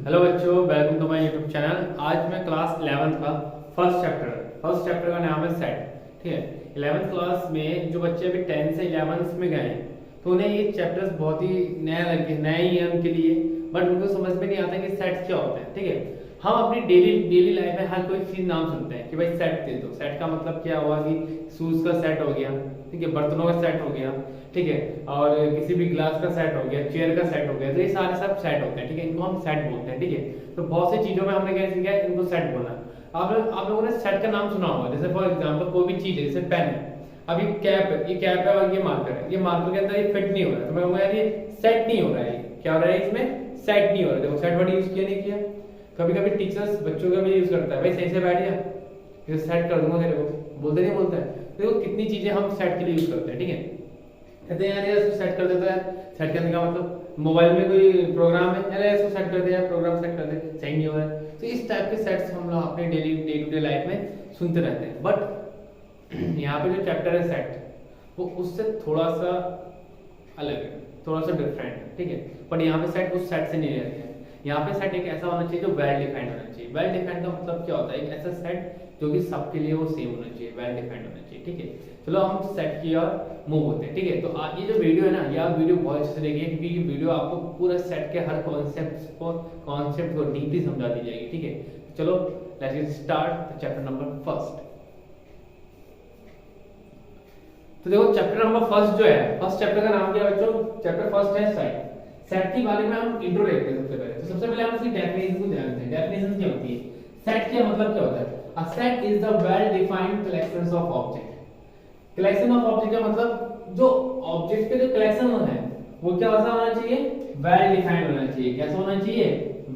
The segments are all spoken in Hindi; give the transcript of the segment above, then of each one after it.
हेलो बच्चों, welcome to my YouTube channel. आज मैं क्लास 11th का फर्स्ट चैप्टर का नाम है सेट। ठीक है, 11th क्लास में जो बच्चे अभी 10 से 11th में गए हैं तो उन्हें ये चैप्टर्स बहुत ही नया ही है उनके लिए, बट उनको समझ में नहीं आता कि सेट क्या होता है। ठीक है, हम अपनी डेली लाइफ में हर कोई चीज नाम सुनते हैं कि भाई सेट दे दो। सेट का मतलब क्या हुआ कि शूज का सेट हो गया, ठीक है, बर्तनों का सेट हो गया, ठीक है, और किसी भी ग्लास का सेट हो गया, चेयर का सेट हो गया, तो ये सारे सब सेट होते हैं। ठीक है, इनको हम सेट बोलते हैं। ठीक है, तो बहुत सी चीजों में हमने क्या सीखा है, इनको सेट बोला। आप लोगों ने सेट का नाम सुना होगा। जैसे फॉर एग्जांपल कोई भी चीज है, जैसे पेन है, अब ये कैप है और ये मार्कर है। ये मार्कर के अंदर ये फिट नहीं हो रहा है, तो मैं कहूंगा यार ये सेट नहीं हो रहा है। क्या हो रहा है इसमें? सेट नहीं हो रहा है। देखो सेट वर्ड यूज किया नहीं किया। कभी कभी टीचर्स बच्चों का भी यूज करता है, भाई सही से बैठ जा, ये सेट कर दूंगा तेरे को, बोलते नहीं बोलता है। देखो कितनी चीजें हम सेट के लिए यूज करते हैं। ठीक है, कहते हैं यार इसको सेट कर देता है। सेट करने का मतलब मोबाइल में कोई प्रोग्राम है, अरे इसको सेट कर दे यार, प्रोग्राम सेट कर दे, सही नहीं हो रहा है। तो इस टाइप के सेट्स हम लोग अपने डे टू डे लाइफ में सुनते रहते हैं। बट यहाँ पे जो चैप्टर है सेट, वो उससे थोड़ा सा अलग है, थोड़ा सा डिफरेंट है। ठीक है, बट यहाँ पे सेट उस सेट से नहीं रहते हैं। यहाँ पे सेट एक ऐसा होना चाहिए जो वेल डिफाइंड होना चाहिए। वेल डिफाइंड का मतलब क्या होता है? एक ऐसा सेट जो कि सबके लिए वो सेम होना चाहिए, वेल डिफाइंड होना चाहिए। ठीक है, चलो हम सेट की ओर मूव होते हैं। ठीक है, तो ये जो वीडियो है ना, ये आप वीडियो बहुत अच्छे से देखिए, क्योंकि ये वीडियो आपको पूरा सेट के हर कॉन्सेप्ट को डीपली समझा दी जाएगी। ठीक है, चलो let's get start chapter number first. तो देखो चैप्टर नंबर फर्स्ट जो है, फर्स्ट चैप्टर का नाम क्या है बच्चों? चैप्टर फर्स्ट है सेट। सेट के बारे में हम इंट्रो देखते हैं सबसे पहले। तो सबसे पहले हम इसकी डेफिनेशन को जानते हैं। डेफिनेशन क्या होती है? सेट का मतलब क्या होता है? A set is the well defined collections of object. Collection of object का मतलब जो ऑब्जेक्ट के जो कलेक्शन है वो क्या होना चाहिए? वेल डिफाइंड होना चाहिए। कैसा होना चाहिए?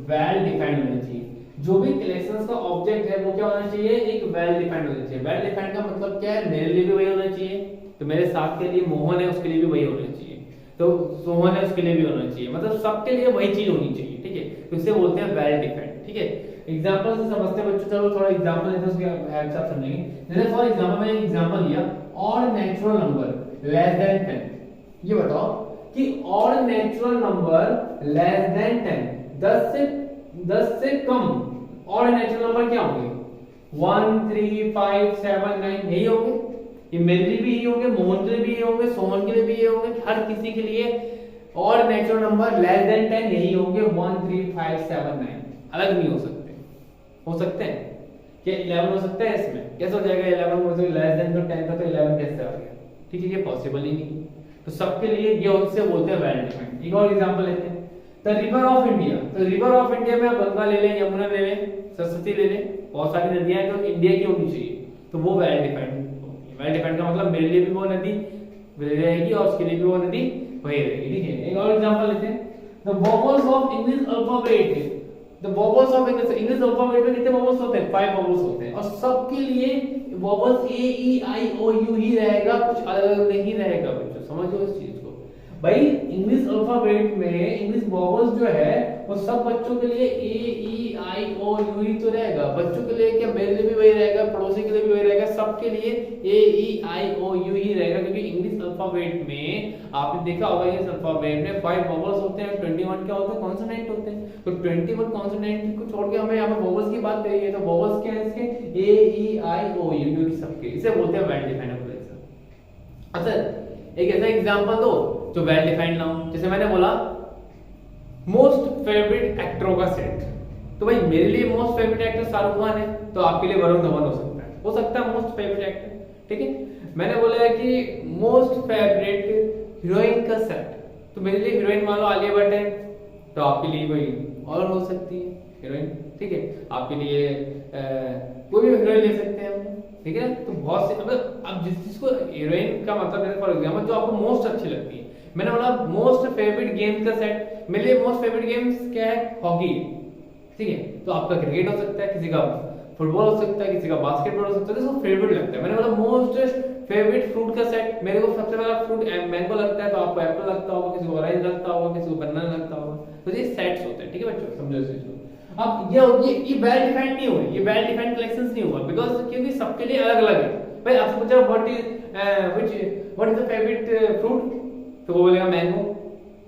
वेल डिफाइंड होना चाहिए। जो भी कलेक्शंस का ऑब्जेक्ट है वो क्या होना चाहिए? एक वेल डिफाइंड होना चाहिए। वेल डिफाइंड का मतलब क्या है? मेरे लिए भी वही होना चाहिए, तो मेरे साथ के लिए मोहन है उसके लिए भी वही होना चाहिए, तो सोहन है उसके लिए भी होना चाहिए, मतलब सबके लिए वही चीज होनी चाहिए। ठीक है, तो इसे बोलते हैं वेल डिफाइंड। ठीक है, एग्जांपल से समझते हैं बच्चों। चलो थोड़ा एग्जांपल लेते हैं, उसके हेल्प से आप समझेंगे। जैसे फॉर एग्जांपल मैंने एग्जांपल लिया odd natural number less than 10। ये बताओ कि odd natural number less than 10, 10 से कम ऑड नेचुरल नंबर क्या होंगे? 1 3 5 7 9 यही होंगे। ये मेरे लिए भी यही होंगे, मोहन के लिए भी यही होंगे, सोहन के लिए भी यही होंगे, हर किसी के लिए odd natural number less than 10 यही होंगे। 1 3 5 7 9 अलग नहीं हो सकते। हो सकते हैं क्या? 11 हो सकता है इसमें? कैसे हो जाएगा 11 में से लेस देन? तो 10 था तो 11 कैसे आ गया? ठीक है, ये पॉसिबल ही नहीं। तो सबके लिए ये उससे बोलते हैं वेल डिफाइंड। एक और एग्जांपल लेते हैं, द रिवर ऑफ इंडिया। तो रिवर ऑफ इंडिया में गंगा ले लें, यमुना ले लें, सरस्वती ले लें, बहुत सारी नदियां हैं जो इंडिया की होनी चाहिए, तो वो वेल डिफाइंड। वेल डिफाइंड का मतलब मेरे लिए भी वो नदी रहेगी और उसके लिए भी वो नदी वही रहेगी। ठीक है, एक और एग्जांपल लेते हैं, the vowels of English alphabet. The vowels of English alphabet में कितने वोवेल्स होते हैं? 5 वोवेल्स होते हैं, और सबके लिए vowels A E I O you ही रहेगा, कुछ अलग नहीं रहेगा। बच्चों समझो इस चीज को। भाई इंग्लिश अल्फाबेट में इंग्लिश वोवेल्स जो है वो सब बच्चों के लिए ए ई आई ओ यू ही तो रहेगा। बच्चों के लिए क्या? मेरे लिए भी वही रहेगा, पड़ोसी के लिए भी वही रहेगा, सबके लिए ए ई आई ओ यू ही रहेगा। क्योंकि इंग्लिश अल्फाबेट में आपने देखा होगा, इंग्लिश अल्फाबेट में 5 वोवेल्स होते हैं, 21 क्या होते हैं? कॉन्सोनेंट होते हैं। तो 21 कॉन्सोनेंट को छोड़ के हमें यहाँ पे वोवेल्स की बात करिए, तो वोवेल्स क्या है इसके? ए ई आई ओ यू की सबके। इसे बोलते हैं वेल डिफाइंड कलेक्शन। अच्छा एक ऐसा एग्जांपल दो जो वेल डिफाइंड ना हो। जैसे मैंने बोला मोस्ट फेवरेट एक्टरों का सेट, तो भाई मेरे लिए most favourite actor Shahrukh Khan है, तो आपके लिए वरुण धवन हो सकता है मोस्ट फेवरेट एक्टर। ठीक है, मैंने बोला है कि मोस्ट फेवरेट हीरोइन का सेट, तो मेरे लिए हीरोइन मान लो आलिया भट्ट है, तो आपके लिए कोई और हो सकती है हीरोइन। ठीक है, आपके लिए कोई भी हीरोइन ले सकते हैं हम। ठीक है, तो बहुत से अब जिस चीज को हीरोइन का मतलब है, फॉर एग्जांपल जो आपको मोस्ट अच्छी लगती है। मैंने बोला मोस्ट फेवरेट गेम का सेट, मेरे लिए मोस्ट फेवरेट गेम्स क्या है? हॉकी। ठीक है, तो आपका क्रिकेट हो सकता है, किसी का फुटबॉल हो सकता है, किसी का बास्केटबॉल हो सकता है, जिसको फेवरेट लगता है। मैंने बोला मोस्ट फेवरेट फ्रूट का सेट, मेरे को सबसे पहला फ्रूट मैंगो लगता है, तो आपको एप्पल लगता होगा, किसी को ऑरेंज लगता होगा, किसी को बनाना लगता होगा। तो ये सेट्स होते हैं। ठीक है बच्चों, समझो इस चीज को। अब ये वेल डिफाइंड नहीं हुए, ये वेल डिफाइंड कलेक्शंस नहीं हुआ, बिकॉज़ क्योंकि सबके लिए अलग अलग है। भाई आपसे पूछा what is the favourite fruit, तो वो बोलेगा मैंगो।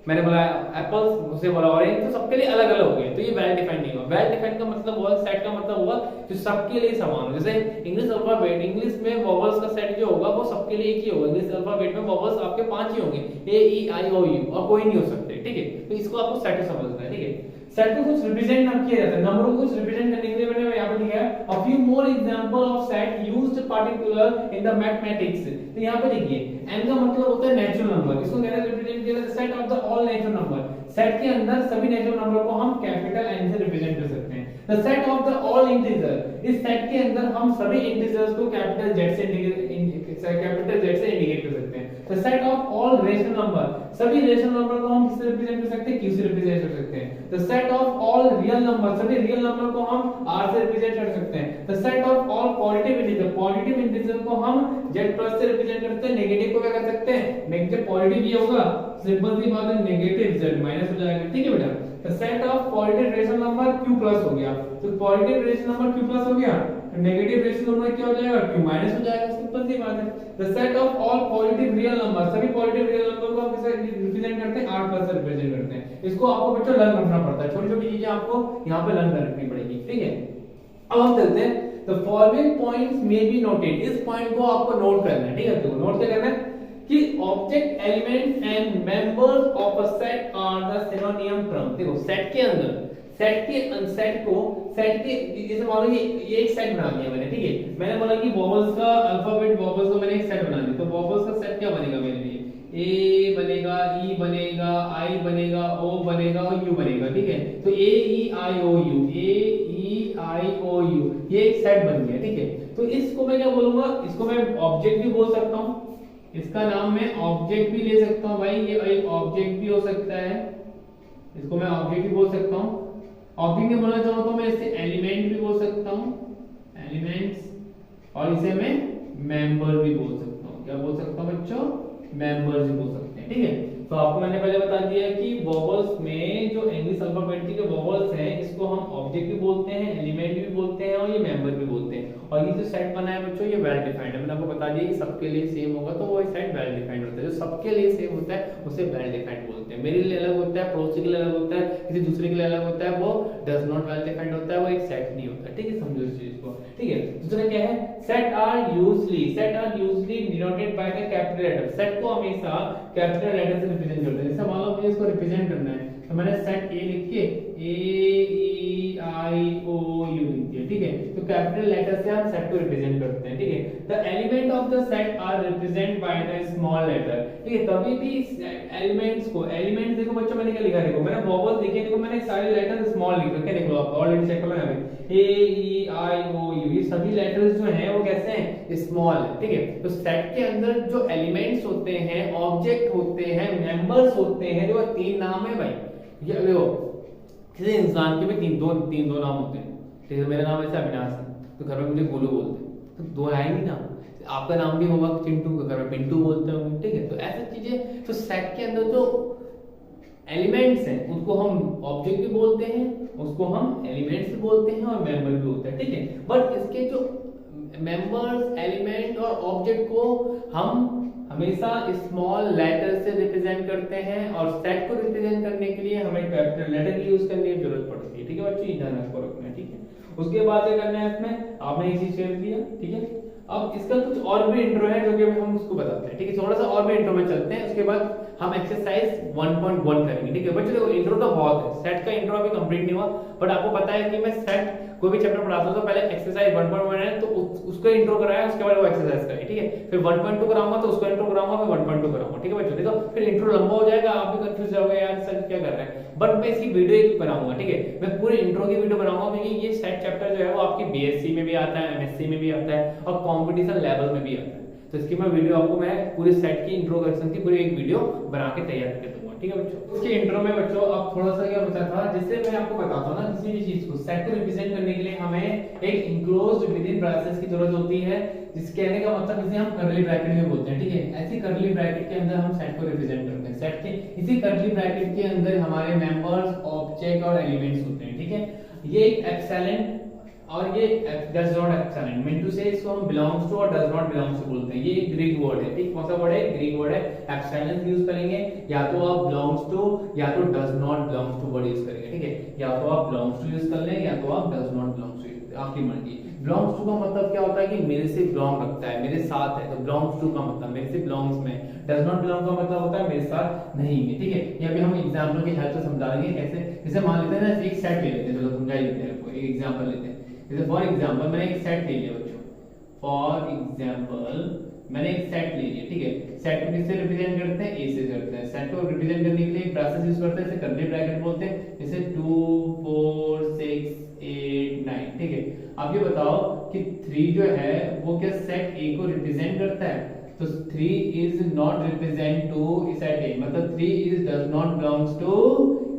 मैंने बोला एप्पल्स, उससे बोला ऑरेंज, तो सबके लिए अलग अलग हो गए, तो ये वेल डिफाइंड वेल डिफाइंड का मतलब हुआ, सेट का मतलब हुआ जो सबके लिए समान हो। जैसे इंग्लिश अल्फाबेट, इंग्लिश में वॉवल्स का सेट जो होगा वो सबके लिए एक ही होगा। इंग्लिश अल्फाबेट में वॉवल्स आपके 5 ही होंगे, ए ई आई ओ यू, और कोई नहीं हो सकते, ठीक है। तो इसको आपको सेट समझना है, ठीक है। सेट को कुछ रिप्रेजेंट ना किया जाता है, नंबरों को कुछ रिप्रेजेंट करने के लिए मैंने यहाँ पे लिखा है a few more example of set used particular in the mathematics. तो यहाँ पे देखिए n का मतलब होता है नेचुरल नंबर, इसको कैसे रिप्रेजेंट किया जाता है, set of the all natural number. Set के अंदर सभी नेचुरल नंबर को हम कैपिटल N से रिप्रेजेंट कर सकते हैं। The set of the all integer, इस सेट के अंदर हम सभी इंटीजर्स को कैपिटल Z से इंडिकेट कर सकते हैं। The set of all rational number, सभी रेशनल नंबर को हम किससे रिप्रेजेंट कर सकते हैं, Q से रिप्रेजेंट कर सकते हैं। The set of all real number, सभी रियल नंबर को हम R से रिप्रेजेंट कर सकते हैं। The set of all positive integer, positive integer को हम Z+ से रिप्रेजेंट करते हैं। नेगेटिव को क्या कर सकते हैं, नेगेटिव पॉजिटिव ये होगा, सिंपल सी बात है, नेगेटिव Z माइनस हो जाएगा, ठीक है बेटा। The set of positive rational number Q+ हो गया, तो पॉजिटिव रेशनल नंबर Q+ हो गया, नेगेटिव रेशनल नंबर क्या हो जाएगा, Q- हो जाएगा, सिंपल सी बात है। The set of all positive real number, सभी पॉजिटिव रियल नंबर को हम किससे रिप्रेजेंट करते हैं, R+ से रिप्रेजेंट करते हैं। इसको आपको बच्चों लर्न करना पड़ता है, छोटी-छोटी चीजें आपको यहाँ पे लर्न करनी पड़ेगी, ठीक है। अब हम चलते हैं, the following points may be noted, इस पॉइंट को आपको नोट करना है, ठीक है। तो नोट क्या करना है कि object, element and members of a set are the synonym term. देखो सेट के अंदर, सेट के जैसे मान लो ये एक सेट बना लिया मैंने, ठीक है। मैंने बोला कि वॉवल्स का अल्फाबेट, वॉवल्स का मैंने एक सेट बना दिया, तो वॉवल्स का सेट क्या बनेगा मेरे लिए, ए बनेगा, ई बनेगा, आई बनेगा, ओ बनेगा और यू बनेगा, ठीक है। तो ए ई आई ओ you, A E I O you, ये एक सेट बन गया, ठीक है। तो इसको मैं क्या बोलूंगा, इसको मैं ऑब्जेक्ट भी बोल सकता हूं, इसका नाम मैं ऑब्जेक्ट भी ले सकता हूं भाई, ये एक ऑब्जेक्ट भी हो सकता है, इसको मैं ऑब्जेक्ट भी बोल सकता हूं। ऑब्जेक्ट में बोलना चाहूं तो मैं इसे एलिमेंट भी बोल सकता हूं, एलिमेंट्स, और इसे मैं मेंबर भी बोल सकता हूं। क्या बोल सकता हूं बच्चों, मेंबर्स भी बोल सकते हैं, ठीक है। तो आपको मैंने पहले बता दिया कि वॉवल्स में जो इंग्लिश अल्फाबेट के जो वॉवल्स हैं, इसको हम ऑब्जेक्ट भी बोलते हैं, एलिमेंट भी बोलते हैं और ये मेंबर भी बोलते हैं। और ये जो सेट बना है बच्चों, ये वेल डिफाइंड है। मैंने आपको बता दिया कि सबके लिए सेम होगा तो वो सेट वेल डिफाइंड होता है। जो सबके लिए सेम होता है उसे वेल डिफाइंड बोलते हैं। मेरे लिए अलग होता है, पड़ोसी के लिए अलग होता है, किसी दूसरे के लिए अलग होता है, वो डज नॉट वेल डिफाइंड होता है, वो एक सेट नहीं होता, ठीक है। समझो इस चीज को, ठीक है। दूसरा क्या है, set are usually denoted by the capital letter. Set को हमेशा कैपिटल लेटर से रिप्रेजेंट करते हैं। जैसे मान लो मुझे इसको रिप्रेजेंट करना है, तो मैंने सेट ए लिख के ए ई आई ओ यू लिख दिया, ठीक है। तो कैपिटल लेटर से हम सेट को रिप्रेजेंट करते हैं, ठीक है। The element of the set are represent by the small letter, ठीक है। कभी भी एलिमेंट्स को, एलिमेंट देखो बच्चों मैंने क्या लिखा, देखो मैंने वॉवल्स लिखे, देखो मैंने सारे लेटर स्मॉल लिख रखे, देख लो आप ऑलरेडी चेक कर लो। यहाँ पे ए ई आई ओ यू, ये सभी लेटर्स जो हैं वो कैसे हैं, स्मॉल है, ठीक है। तो सेट के अंदर जो एलिमेंट्स होते हैं, ऑब्जेक्ट होते हैं, मेंबर्स होते हैं, देखो 3 नाम है भाई। ये देखो किसी इंसान के भी तीन दो नाम होते हैं, ठीक है। मेरा नाम ऐसे अविनाश है, तो घर में मुझे गोलू बोलते हैं, तो 2 है ही नहीं ना। आपका नाम भी होगा चिंटू, घर में पिंटू बोलते होंगे, ठीक है। तो ऐसी चीजें, तो सेट के अंदर जो एलिमेंट्स हैं उनको हम ऑब्जेक्ट भी बोलते हैं, उसको हम एलिमेंट्स भी बोलते हैं और मेंबर भी होता है, ठीक है। बट इसके जो मेंबर्स, एलिमेंट और ऑब्जेक्ट को हम हमेशा स्मॉल लेटर से रिप्रेजेंट करते हैं, और सेट को रिप्रेजेंट करने के लिए हमें कैपिटल लेटर की यूज करने की जरूरत पड़ती है, ठीक है बच्चों। ध्यान आपको रखना है, ठीक है। उसके बाद क्या करना है, इसमें आपने ये चीज शेयर किया, ठीक है। अब इसका कुछ और भी इंट्रो है जो कि हम उसको बताते हैं, ठीक है। थोड़ा सा और भी इंट्रो में चलते हैं, उसके बाद हम एक्सरसाइज 1.1 करेंगे, ठीक है बच्चों। देखो इंट्रो तो बहुत है, सेट का इंट्रो अभी कंप्लीट नहीं हुआ, बट आपको पता है कि मैं सेट कोई भी चैप्टर पढ़ाता हूं तो पहले एक्सरसाइज 1.1 है तो उसको इंट्रो कराया, उसके बाद वो एक्सरसाइज करें, ठीक है। फिर 1.2 कराऊंगा तो उसको इंट्रो कराऊंगा, फिर 1.2 कराऊंगा, ठीक है बच्चों। देखो फिर इंट्रो लंबा हो जाएगा, आप भी कंफ्यूज जाओगे यार सर क्या कर रहे हैं। बट मैं इसकी वीडियो एक बनाऊंगा, ठीक है। मैं पूरे इंट्रो की वीडियो बनाऊंगा, क्योंकि ये सेट चैप्टर जो है वो आपकी बीएससी में भी आता है, एमएससी में भी आता है और कंपटीशन लेवल में भी आता है। तो इसकी मैं वीडियो आपको, मैं पूरे सेट की इंट्रोडक्शन की पूरी एक वीडियो बना के तैयार कर दूंगा, ठीक है बच्चों। उसके इंट्रो में बच्चों अब थोड़ा सा क्या बचा था, जिससे मैं आपको बताता हूं ना, किसी भी चीज को सेट को रिप्रेजेंट करने के लिए हमें एक इंक्लोज्ड विदिन ब्रैकेट्स की जरूरत होती है, जिसके कहने का मतलब जिसे हम कर्ली ब्रैकेट में बोलते हैं, ठीक है। ऐसी कर्ली ब्रैकेट के अंदर हम सेट को रिप्रेजेंट करते हैं। सेट के इसी कर्ली ब्रैकेट के अंदर हमारे मेंबर्स, ऑब्जेक्ट और एलिमेंट्स होते हैं, ठीक है। ये एक एक्सेलेंट और ये does not excellent mean to say इसको हम बिलोंग्स टू और डज नॉट बिलोंग्स टू बोलते हैं। ये एक ग्रीक वर्ड है, ठीक, कौन सा वर्ड है? ग्रीक वर्ड है। एक्सेलेंस यूज करेंगे या तो आप बिलोंग्स टू या तो does not belongs to word use करेंगे, ठीक है, या तो आप बिलोंग्स टू यूज कर लें या तो आप डज नॉट बिलोंग्स टू, आपकी मर्जी। बिलोंग्स टू का मतलब क्या होता है कि मेरे से बिलोंग रखता है, मेरे साथ है, तो बिलोंग्स टू का मतलब मेरे से बिलोंग्स में। डज नॉट बिलोंग का मतलब होता है मेरे साथ नहीं है, ठीक है। ये अभी हम एग्जांपल की हेल्प से समझा देंगे कैसे। जैसे मान लेते हैं ना, एक सेट ले लेते हैं, चलो समझा लेते हैं, एक एग्जांपल लेते हैं। जैसे फॉर एग्जांपल मैंने एक सेट ले लिया बच्चों, फॉर एग्जांपल मैंने एक सेट ले लिया, ठीक है। सेट को किससे रिप्रेजेंट करते हैं? ए से करते हैं। सेट को रिप्रेजेंट करने के लिए प्रोसेस यूज करते हैं, इसे कर्ली ब्रैकेट बोलते हैं, जैसे 2 4 6 8 9, ठीक है। अब ये बताओ कि 3 जो है वो क्या सेट ए को रिप्रेजेंट करता है? तो 3 is not represent to set A, मतलब 3 is does not belongs to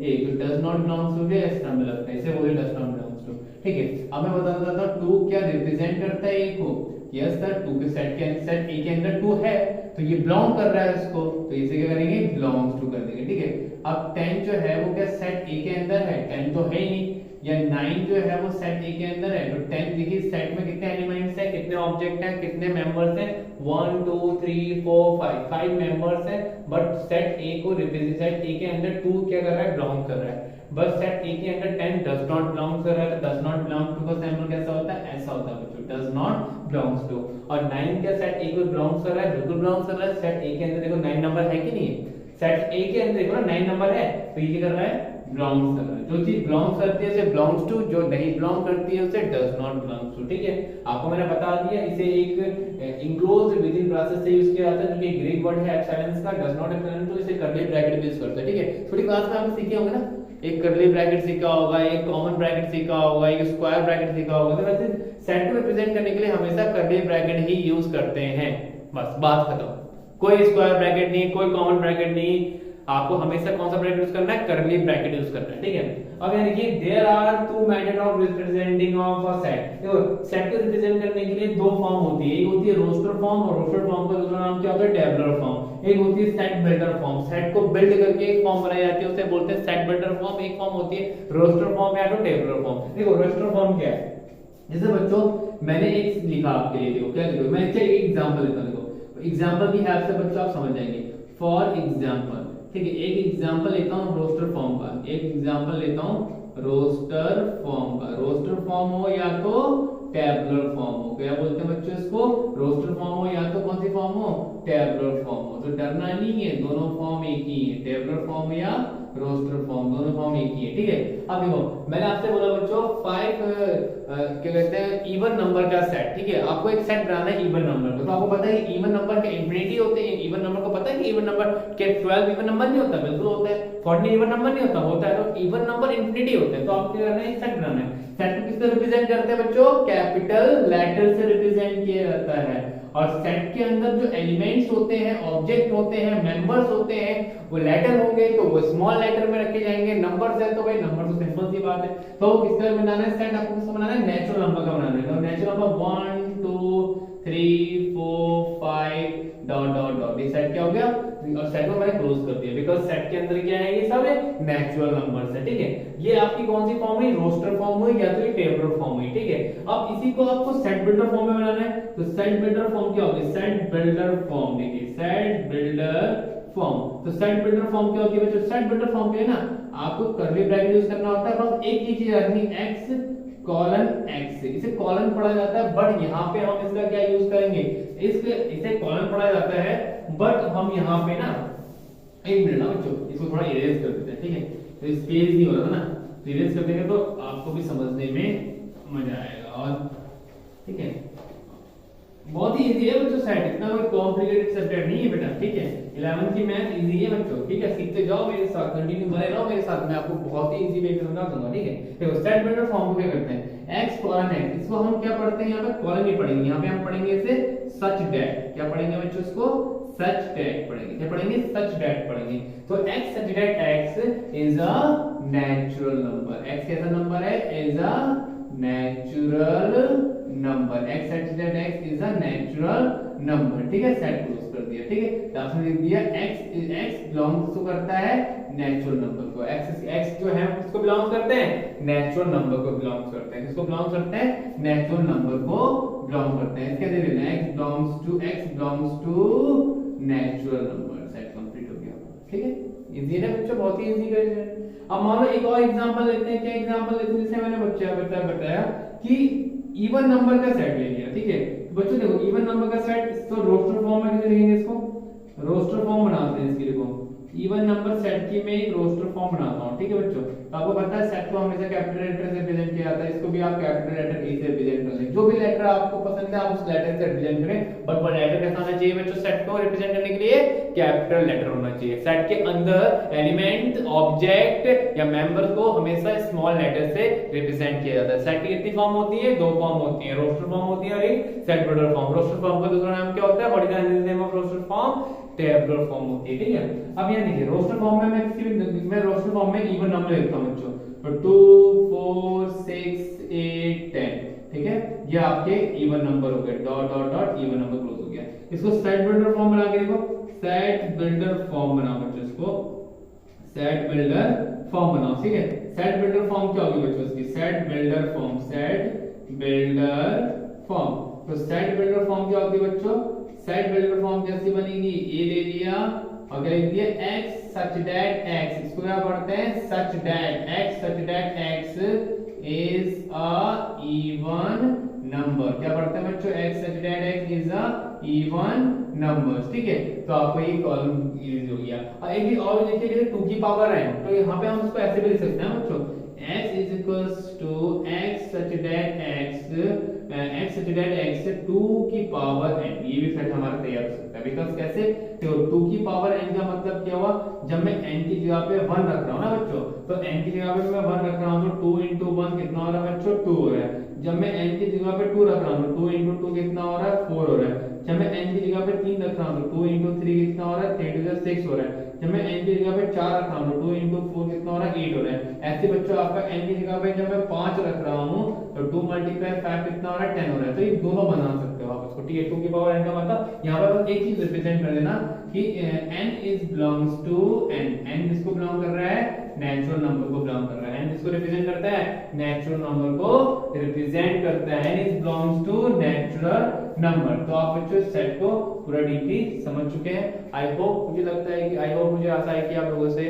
A. तो डज नॉट बिलोंग्स टू इस तरह में लगता है, इसे बोले डज नॉट बिलोंग्स टू, ठीक है। अब मैं बता देता हूं 2 क्या रिप्रेजेंट करता है ए को? यस सर, 2 के सेट ए के अंदर 2 है, तो ये बिलोंग कर रहा है इसको, तो इसे क्या करेंगे? बिलोंग्स टू कर देंगे, ठीक है। अब 10 जो है वो क्या सेट ए के अंदर है? 10 तो है ही नहीं, या 9 जो है वो सेट ए के अंदर है, तो 10 देखिए सेट में कितने एलिमेंट्स हैं, कितने ऑब्जेक्ट हैं, कितने मेंबर्स हैं? 1 2 3 4 5 मेंबर्स हैं, बट सेट ए को रिप्रेजेंट, सेट ए के अंदर 2 क्या कर रहा है? बिलोंग कर रहा है। बस सेट ए के अंदर 10 डज नॉट बिलोंग कर रहा है, तो डज नॉट बिलोंग टू का सिंबल कैसा होता है? ऐसा होता है बच्चों, डज नॉट बिलोंग्स टू। और 9 क्या सेट ए को बिलोंग्स कर रहा है? बिल्कुल बिलोंग्स कर रहा है। सेट ए के अंदर देखो 9 नंबर है कि नहीं है? सेट ए के अंदर देखो ना 9 नंबर है, तो ये क्या कर रहा है? बिलोंग्स कर रहा है। जो चीज बिलोंग्स करती है उसे बिलोंग्स टू, जो नहीं बिलोंग करती है उसे डज नॉट बिलोंग्स टू, ठीक है। आपको मैंने बता दिया, इसे एक इंक्लोज्ड विद इन प्रोसेस से यूज किया जाता है, जो कि ग्रीक वर्ड है एक्सेलेंस का, डज नॉट एक्सेलेंट, तो इसे कर्ली ब्रैकेट यूज करते हैं, ठीक है। थोड़ी क्लास में आपने सीखे होंगे ना, एक कर्ली ब्रैकेट सीखा होगा, एक कॉमन ब्रैकेट सीखा होगा, एक स्क्वायर ब्रैकेट सीखा होगा। तो वैसे सेट को रिप्रेजेंट करने के लिए हमेशा कर्ली ब्रैकेट ही यूज करते हैं, बस बात खत्म। कोई स्क्वायर ब्रैकेट नहीं, कोई कॉमन ब्रैकेट नहीं, आपको हमेशा कौन सा ब्रैकेट यूज करना है? कर्ली ब्रैकेट यूज करना है, ठीक है। अब यानी कि there are two method of representing of a set. देखो सेट को रिप्रेजेंट करने के लिए दो फॉर्म होती है, एक होती है रोस्टर फॉर्म, और रोस्टर फॉर्म का दूसरा नाम क्या होता है? Tabular form. एक होती है सेट बिल्डर फॉर्म, सेट को बिल्ड करके एक फॉर्म बनाई जाती है, उसे बोलते हैं सेट बिल्डर फॉर्म। एक फॉर्म होती है रोस्टर फॉर्म या तो टेबुलर फॉर्म। देखो रोस्टर फॉर्म क्या है? जैसे बच्चों मैंने एक लिखा आपके लिए, देखो क्या लिखा, मैं एक एग्जांपल देता हूं, देखो एग्जांपल की हेल्प से बच्चों आप समझ जाएंगे। फॉर एग्जांपल, ठीक है, एक एग्जांपल लेता हूं रोस्टर फॉर्म का, एक एग्जांपल लेता हूं रोस्टर फॉर्म का। रोस्टर फॉर्म हो या तो टेबुलर फॉर्म हो, क्या बोलते हैं बच्चों इसको? रोस्टर फॉर्म हो या तो कौन सी फॉर्म हो? टेबुलर फॉर्म हो। तो डरना नहीं है, दोनों फॉर्म एक ही है, टेबुलर फॉर्म या रोस्टर फॉर्म, दोनों फॉर्म एक ही है, ठीक है। अब देखो मैंने आपसे बोला बच्चों 5 क्या कहते हैं इवन नंबर का सेट, ठीक है। आपको एक सेट बनाना है इवन नंबर का, तो आपको पता है कि इवन नंबर के इंफिनिटी होते हैं। इवन नंबर को पता है कि इवन नंबर के 12 इवन नंबर नहीं होता? बिल्कुल होता है। 14 इवन नंबर नहीं होता? होता है। तो इवन नंबर इंफिनिटी होते हैं, तो आपको क्या करना है? एक सेट बनाना है। सेट को किससे रिप्रेजेंट करते हैं बच्चों? कैपिटल लेटर से रिप्रेजेंट किया जाता है। और सेट के अंदर जो एलिमेंट्स होते हैं, ऑब्जेक्ट होते हैं, मेंबर्स होते हैं, वो लेटर होंगे तो वो स्मॉल लेटर में रखे जाएंगे। नंबर्स है तो भाई नंबर तो सिंपल सी बात है। तो किस तरह बनाना है सेट? आपको किसका बनाना है? नेचुरल नंबर का बनाना है। तो natural number 1 2 3 4 5 dot dot dot, ये सेट क्या हो गया? और सेट को मैंने क्लोज कर दिया, बिकॉज़ सेट के अंदर क्या है? ये सब नेचुरल नंबर्स है, ठीक है। ये आपकी कौन सी फॉर्म हुई? रोस्टर फॉर्म हुई या तो ये टेबुलर फॉर्म हुई, ठीक है। अब इसी को आपको सेट बिल्डर फॉर्म में बनाना है, तो सेट बिल्डर फॉर्म क्या होगी? सेट बिल्डर फॉर्म, देखिए सेट बिल्डर फॉर्म। तो सेट बिल्डर फॉर्म क्या होती है बच्चों? सेट बिल्डर फॉर्म क्या है ना, आपको कर्ली ब्रैकेट यूज करना होता है, बस एक ही चीज रखनी, x कॉलन x, इसे कॉलन पढ़ा जाता है, बट यहाँ पे हम इसका क्या यूज करेंगे? इसे कॉलन पढ़ा जाता है, बट हम यहाँ पे ना, एक मिनट ना बच्चों, इसको थोड़ा इरेज कर देते हैं, ठीक है। तो स्पेस नहीं हो रहा ना, तो इरेज कर देंगे तो आपको भी समझने में मजा आएगा। और ठीक है, बहुत ही इजी है बच्चों सेट, इतना कोई कॉम्प्लिकेटेड सब्जेक्ट नहीं है बेटा, ठीक है। 11th की मैथ इजी है बच्चों, ठीक है। सीखते जाओ मेरे साथ, कंटिन्यू बने रहो मेरे साथ, मैं आपको बहुत ही इजी वे में समझा दूंगा, ठीक है। देखो सेट बिल्डर फॉर्म को क्या करते हैं? x कॉलन x, इसको हम क्या पढ़ते हैं? यहाँ पे कॉलन नहीं पढ़ेंगे, यहाँ पे हम पढ़ेंगे इसे सच दैट। क्या पढ़ेंगे बच्चों? इसको सच दैट पढ़ेंगे। क्या पढ़ेंगे? सच दैट पढ़ेंगे। तो x such that x is a natural number. x कैसा नंबर है? Is a natural number number, x such that x is a natural number, ठीक है, सेट क्लोज कर दिया, ठीक है। तो आपने लिख दिया x बिलोंग्स तो करता है नेचुरल नंबर को, x जो है किसको बिलोंग करते हैं, नेचुरल नंबर को बिलोंग करते हैं, किसको बिलोंग करते हैं, नेचुरल नंबर को बिलोंग करते हैं। इसके दे देना x belongs to natural number, set complete हो गया, ठीक है। इजी है बच्चों, बहुत ही इजी क्वेश्चन है। अब मान लो एक और एग्जांपल लेते हैं, क्या एग्जांपल लेते हैं, जैसे मैंने बताया कि इवन नंबर का सेट ले लिया, ठीक है। तो बच्चों देखो इवन नंबर का सेट, इसको रोस्टर फॉर्म में कैसे लिखेंगे, इसको रोस्टर फॉर्म बनाते हैं, इसकी देखो इवन नंबर सेट की मैं एक रोस्टर फॉर्म बनाता हूं, ठीक है बच्चों। तो आपको पता है सेट को हमेशा कैपिटल लेटर से रिप्रेजेंट किया जाता है, इसको भी आप कैपिटल लेटर ए से रिप्रेजेंट कर लें, जो भी लेटर आपको पसंद है आप उस लेटर से रिप्रेजेंट करें, बट वो लेटर कैसा होना चाहिए बच्चों, सेट को रिप्रेजेंट करने के लिए कैपिटल लेटर होना चाहिए। सेट के अंदर एलिमेंट, ऑब्जेक्ट या मेंबर को हमेशा स्मॉल लेटर से रिप्रेजेंट किया जाता है। सेट की कितनी फॉर्म होती है, दो फॉर्म होती है, रोस्टर फॉर्म होती है और एक set builder form. Roster form का दूसरा नाम क्या होता है, what is the name of roster form, tabular form होती है, ठीक है। अब यहाँ देखिए रोस्टर फॉर्म में मैं रोस्टर फॉर्म में इवन नंबर लिखता हूं बच्चों, तो 2 4 6 8 10, ठीक है, ये आपके इवन नंबर हो गए, dot dot dot even number close हो गया। इसको सेट बिल्डर फॉर्म बना के देखो, सेट बिल्डर फॉर्म बनाओ बच्चों, इसको सेट बिल्डर फॉर्म बनाओ, ठीक है। सेट बिल्डर फॉर्म क्या होगी बच्चों, इसकी set builder form, set builder form. तो सेट बिल्डर फॉर्म क्या होती है बच्चों, सेट बिल्डर फॉर्म कैसी बनेगी, ए ले लिया और क्या लिख दिया, x such that x, इसको क्या पढ़ते हैं, such that x is a even number, क्या पढ़ते हैं बच्चों, x such that x is a even number, ठीक है। तो आपको ये कॉलम यूज हो गया। और एक और देखिए जैसे 2 की पावर n, तो यहाँ पे हम इसको ऐसे भी लिख सकते हैं बच्चों, x is equals to x such that x 2 की पावर n, ये भी सेट हमारा तैयार हो सकता है। बिकॉज़ कैसे, तो 2 की पावर n का मतलब क्या हुआ, जब मैं n की जगह पे 1 रख रहा हूं ना बच्चों, तो n की जगह पे मैं 1 रख रहा हूं तो 2 into 1 कितना हो रहा है बच्चों, 2 हो रहा है। जब मैं n की जगह पे 2 रख रहा हूं तो 2 into 2 कितना हो रहा है, 4 हो रहा है। जब मैं n की जगह पे 3 रख रहा हूं तो 2 into 3 कितना हो रहा है, 3 to the 6 हो रहा है। जब मैं n की जगह पे 4 रख रहा हूं तो 2 into 4 कितना हो रहा है, 8 हो रहा है। ऐसे बच्चों आपका n की जगह पे जब मैं 5 रख रहा हूं तो 2 multiply 5 कितना हो रहा है, 10 हो रहा है। तो ये दोनों बना सकते हो आप इसको, ठीक है। 2 की पावर n का मतलब यहाँ पर बस एक चीज रिप्रेजेंट कर देना कि n is belongs to n किसको बिलोंग कर रहा है, नेचुरल नंबर को बिलोंग कर रहा है। n किसको रिप्रेजेंट करता है, नेचुरल नंबर को रिप्रेजेंट करता है। n is belongs to natural number. तो आप बच्चों सेट को पूरा डीपली समझ चुके हैं। आई होप मुझे आशा है कि आप लोगों से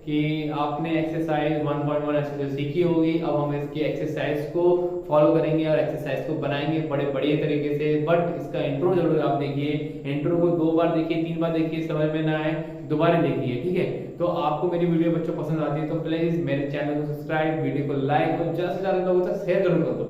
कि आपने एक्सरसाइज 1.1 एक्सरसाइज सीखी होगी। अब हम इसकी एक्सरसाइज को फॉलो करेंगे और एक्सरसाइज को बनाएंगे बड़े बढ़िया तरीके से। बट इसका इंट्रो जरूर आप देखिए, इंट्रो को 2 बार देखिए, 3 बार देखिए, समझ में ना आए दोबारा देखिए, ठीक है। तो आपको मेरी वीडियो बच्चों पसंद आती है तो प्लीज मेरे चैनल को सब्सक्राइब, वीडियो को लाइक और ज्यादा से ज्यादा लोगों तक शेयर जरूर कर दो।